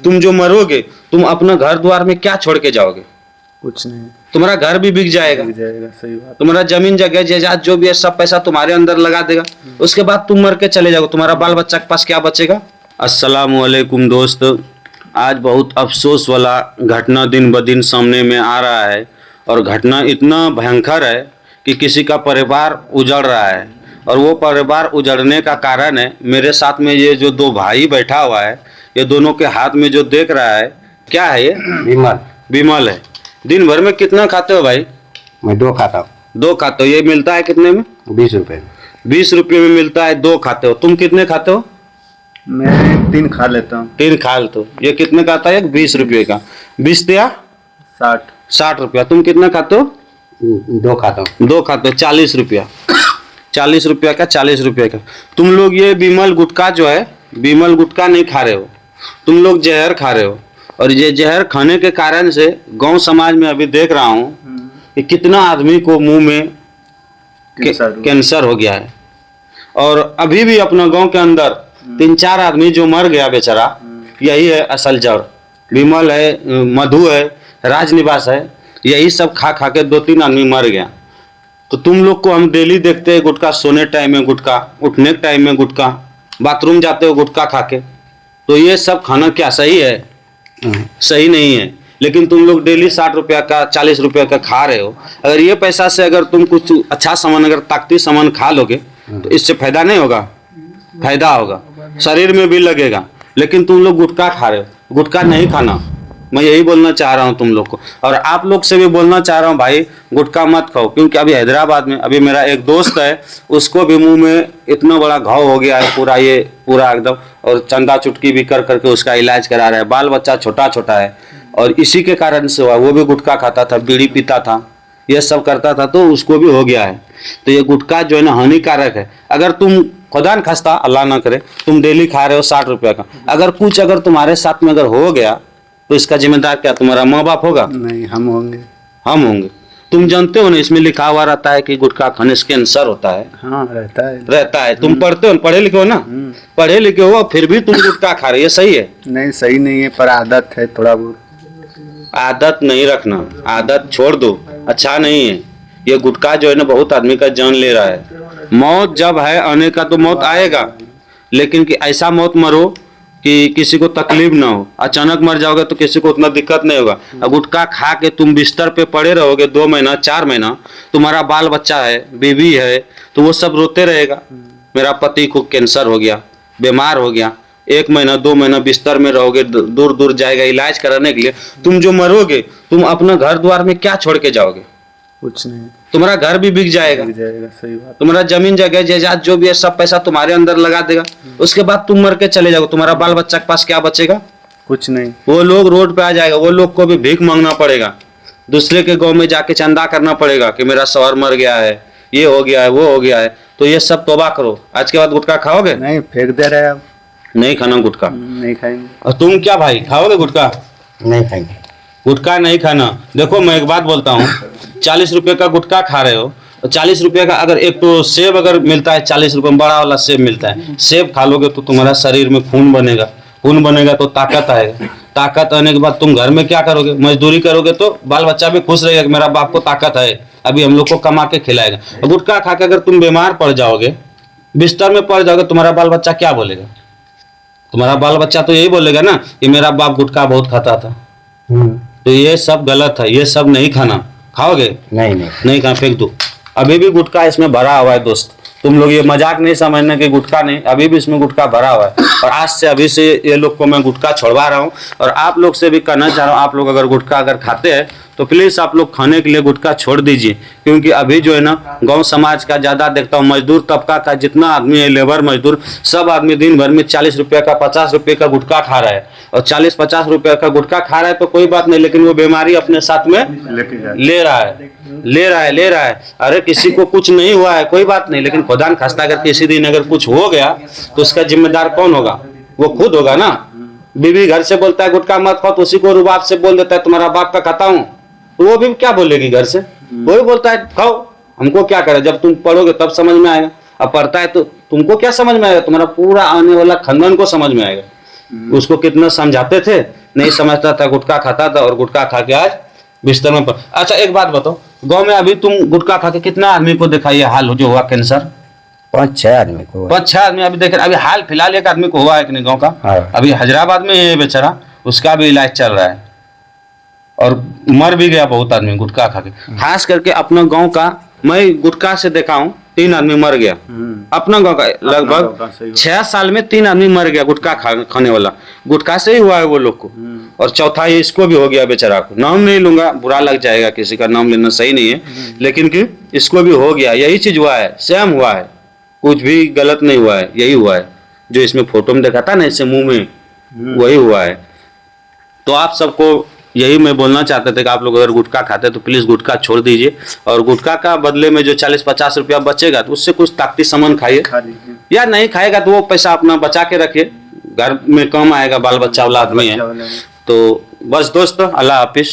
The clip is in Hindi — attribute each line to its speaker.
Speaker 1: तुम जो मरोगे तुम अपना घर द्वार में क्या छोड़ के जाओगे?
Speaker 2: कुछ नहीं।
Speaker 1: तुम्हारा घर भी बिक जाएगा,
Speaker 2: सही बात।
Speaker 1: तुम्हारा जमीन जगह जायदाद जो भी है सब पैसा तुम्हारे अंदर लगा देगा। उसके बाद तुम मर के चले जाओगे, तुम्हारा बाल बच्चा के पास क्या बचेगा? अस्सलाम वालेकुम दोस्त, आज बहुत अफसोस वाला घटना दिन ब दिन सामने में आ रहा है और घटना इतना भयंकर है कि किसी का परिवार उजड़ रहा है। और वो परिवार उजड़ने का कारण है, मेरे साथ में ये जो दो भाई बैठा हुआ है, ये दोनों के हाथ में जो देख रहा है क्या है ये?
Speaker 3: विमल।
Speaker 1: विमल है। दिन भर में कितना खाते हो भाई?
Speaker 3: मैं 2 खाता हूँ।
Speaker 1: 2 खाते हो। ये मिलता है कितने में?
Speaker 3: 20 रुपए।
Speaker 1: 20 रुपये में मिलता है, 2 खाते हो। तुम कितने खाते हो?
Speaker 2: मैं 3 खा लेता हूँ।
Speaker 1: 3 खा लेते हो। ये कितने का आता है? 20 रुपये का। 20 दिया 60 रुपया। तुम कितना खाते हो?
Speaker 3: 2 खाता हूँ।
Speaker 1: 2 खाते हो, 40 रुपया। 40 रुपया का, 40 रुपये का। तुम लोग ये विमल गुटखा जो है, विमल गुटखा नहीं खा रहे हो, तुम लोग जहर खा रहे हो। और ये जहर खाने के कारण से गांव समाज में अभी देख रहा हूँ कि कितना आदमी को मुंह में कैंसर हो गया है। और अभी भी अपना गांव के अंदर 3-4 आदमी जो मर गया बेचारा, यही है असल जड़। विमल है, मधु है, राजनिवास है, यही सब खा खा के 2-3 आदमी मर गया। तो तुम लोग को हम डेली देखते हैं गुटखा, सोने टाइम में गुटखा, उठने के टाइम में गुटखा, बाथरूम जाते हो गुटखा खा के। तो ये सब खाना क्या सही है? सही नहीं है। लेकिन तुम लोग डेली 60 रुपया का, 40 रुपया का खा रहे हो। अगर ये पैसा से अगर तुम कुछ अच्छा सामान, अगर ताकती सामान खा लोगे तो इससे फायदा नहीं होगा? फायदा होगा, शरीर में भी लगेगा। लेकिन तुम लोग गुटखा खा रहे हो। गुटखा नहीं खाना, मैं यही बोलना चाह रहा हूँ तुम लोग को। और आप लोग से भी बोलना चाह रहा हूँ भाई, गुटखा मत खाओ। क्योंकि अभी हैदराबाद में अभी मेरा एक दोस्त है, उसको भी मुंह में इतना बड़ा घाव हो गया है, पूरा एकदम। और चंदा चुटकी भी कर करके उसका इलाज करा रहा है। बाल बच्चा छोटा छोटा है और इसी के कारण से हुआ। वो भी गुटखा खाता था, बीड़ी पीता था, ये सब करता था, तो उसको भी हो गया है। तो ये गुटखा जो है ना हानिकारक है। अगर तुम खुदा न खास्ता, अल्लाह ना करे, तुम डेली खा रहे हो 60 रुपया का, अगर कुछ अगर तुम्हारे साथ में अगर हो गया तो इसका जिम्मेदार क्या? तुम्हारा माँ बाप होगा?
Speaker 2: नहीं, हम होंगे।
Speaker 1: हम होंगे। तुम जानते हो ना, इसमें लिखा हुआ रहता है कि गुटखा खाने से कैंसर होता है।
Speaker 2: हाँ, रहता है।
Speaker 1: तुम पढ़ते हो, पढ़े लिखे हो ना? पढ़े लिखे हो, फिर भी तुम गुटखा खा रहे हो, ये सही है?
Speaker 2: नहीं, सही नहीं है, पर आदत है थोड़ा बहुत।
Speaker 1: आदत नहीं रखना, आदत छोड़ दो, अच्छा नहीं है। ये गुटखा जो है ना बहुत आदमी का जान ले रहा है। मौत जब है आने का तो मौत आएगा, लेकिन कि ऐसा मौत मरो कि किसी को तकलीफ ना हो। अचानक मर जाओगे तो किसी को उतना दिक्कत नहीं होगा। अब गुटखा खा के तुम बिस्तर पे पड़े रहोगे 2 महीना 4 महीना, तुम्हारा बाल बच्चा है, बीवी है, तो वो सब रोते रहेगा, मेरा पति को कैंसर हो गया, बीमार हो गया। 1 महीना 2 महीना बिस्तर में रहोगे, दूर दूर जाएगा इलाज कराने के लिए। तुम जो मरोगे तुम अपना घर द्वार में क्या छोड़ के जाओगे?
Speaker 2: कुछ नहीं।
Speaker 1: तुम्हारा घर भी बिक जाएगा,
Speaker 2: सही बात।
Speaker 1: तुम्हारा जमीन जगह जायदाद जो भी है सब पैसा तुम्हारे अंदर लगा देगा। उसके बाद तुम मर के चले जाओगे, तुम्हारा बाल बच्चा के पास क्या बचेगा?
Speaker 2: कुछ नहीं।
Speaker 1: वो लोग रोड पे आ जाएगा, वो लोग को भी भीख मांगना पड़ेगा, दूसरे के गांव में जाके चंदा करना पड़ेगा कि मेरा शौहर मर गया है, ये हो गया है, वो हो गया है। तो ये सब तौबा करो। आज के बाद गुटखा खाओगे?
Speaker 2: नहीं, फेंक दे रहे अब।
Speaker 1: नहीं खाना गुटखा?
Speaker 2: नहीं खाएंगे।
Speaker 1: और तुम क्या भाई खाओगे गुटखा?
Speaker 3: नहीं खाएंगे।
Speaker 1: गुटखा नहीं खाना। देखो मैं एक बात बोलता हूँ, 40 रुपये का गुटखा खा रहे हो, 40 रुपये का अगर एक तो सेब अगर मिलता है 40 रुपये में, बड़ा वाला सेब मिलता है, सेब खा लोगे तो तुम्हारा शरीर में खून बनेगा, खून बनेगा तो ताकत आएगा। ताकत आने के बाद तुम घर में क्या करोगे? मजदूरी करोगे तो बाल बच्चा भी खुश रहेगा कि मेरा बाप को ताकत है, अभी हम लोग को कमा के खिलाएगा। गुटखा खा के अगर तुम बीमार पड़ जाओगे, बिस्तर में पड़ जाओगे, तुम्हारा बाल बच्चा क्या बोलेगा? तुम्हारा बाल बच्चा तो यही बोलेगा ना कि मेरा बाप गुटखा बहुत खाता था। तो ये सब गलत है, ये सब नहीं खाना। खाओगे? नहीं खाना, फेंक दो। अभी भी गुटखा इसमें भरा हुआ है दोस्त, तुम लोग ये मजाक नहीं समझना कि गुटखा नहीं, अभी भी इसमें गुटखा भरा हुआ है। और आज से अभी से ये लोग को मैं गुटखा छोड़वा रहा हूँ। और आप लोग से भी कहना चाह रहा हूँ, आप लोग अगर गुटखा अगर खाते हैं तो प्लीज़ आप लोग खाने के लिए गुटखा छोड़ दीजिए। क्योंकि अभी जो है ना गांव समाज का ज़्यादा देखता हूँ, मजदूर तबका का जितना आदमी है, लेबर मजदूर, सब आदमी दिन भर में 40 रुपये का 50 रुपये का गुटखा खा रहा है। और 40-50 रुपये का गुटखा खा रहा है तो कोई बात नहीं, लेकिन वो बीमारी अपने साथ में ले रहा है। अरे किसी को कुछ नहीं हुआ है कोई बात नहीं, लेकिन खुदा न खास्ता अगर किसी दिन अगर कुछ हो गया तो उसका जिम्मेदार कौन होगा? वो खुद होगा ना। बीवी घर से बोलता है गुटखा मत खाओ, तो उसी को रुबाब से बोल देता है तुम्हारा बाप का खाता हूँ, तो वो भी क्या बोलेगी घर से? वो भी बोलता है खाओ, हमको क्या करे? जब तुम पढ़ोगे तब समझ में आएगा। अब पढ़ता है तो तुमको क्या समझ में आएगा? तुम्हारा पूरा आने वाला खानदान को समझ में आएगा उसको कितना समझाते थे, नहीं समझता था, गुटखा खाता था और गुटखा खा के आज बिस्तर में अच्छा एक बात बताओ, गांव में अभी तुम गुटखा खा के कितना आदमी को देखा ये हाल जो हुआ कैंसर?
Speaker 3: 5-6 आदमी को हुआ।
Speaker 1: 5-6 आदमी अभी देख रहे, अभी हाल फिलहाल एक आदमी को हुआ है कि नहीं गाँव का,
Speaker 3: हाँ।
Speaker 1: अभी हैदराबाद में ये बेचारा, उसका भी इलाज चल रहा है और मर भी गया बहुत आदमी गुटखा खा के। खास करके अपना गांव का मैं गुटखा से देखा हूँ 3 आदमी मर गया, अपना गांव का
Speaker 2: गाँव का
Speaker 1: लगभग
Speaker 2: सही
Speaker 1: 6 साल में 3 आदमी मर गया गुटखा खाने वाला, गुटखा से ही हुआ है वो लोग को। और चौथा ये इसको भी हो गया बेचारा को, नाम नहीं लूंगा बुरा लग जाएगा, किसी का नाम लेना सही नहीं है, लेकिन कि इसको भी हो गया, यही चीज हुआ है, सेम हुआ है, कुछ भी गलत नहीं हुआ है, यही हुआ है जो इसमें फोटो में देखा था ना इससे मुंह में, वही हुआ है। तो आप सबको यही मैं बोलना चाहते थे कि आप लोग अगर गुटखा खाते हैं तो प्लीज गुटखा छोड़ दीजिए, और गुटखा का बदले में जो 40-50 रुपया बचेगा तो उससे कुछ ताकती सामान खाइए,
Speaker 2: खा लीजिए।
Speaker 1: या नहीं खाएगा तो वो पैसा अपना बचा के रखिए, घर में काम आएगा, बाल बच्चा वाला आदमी है। तो बस दोस्तों, अल्लाह हाफिज।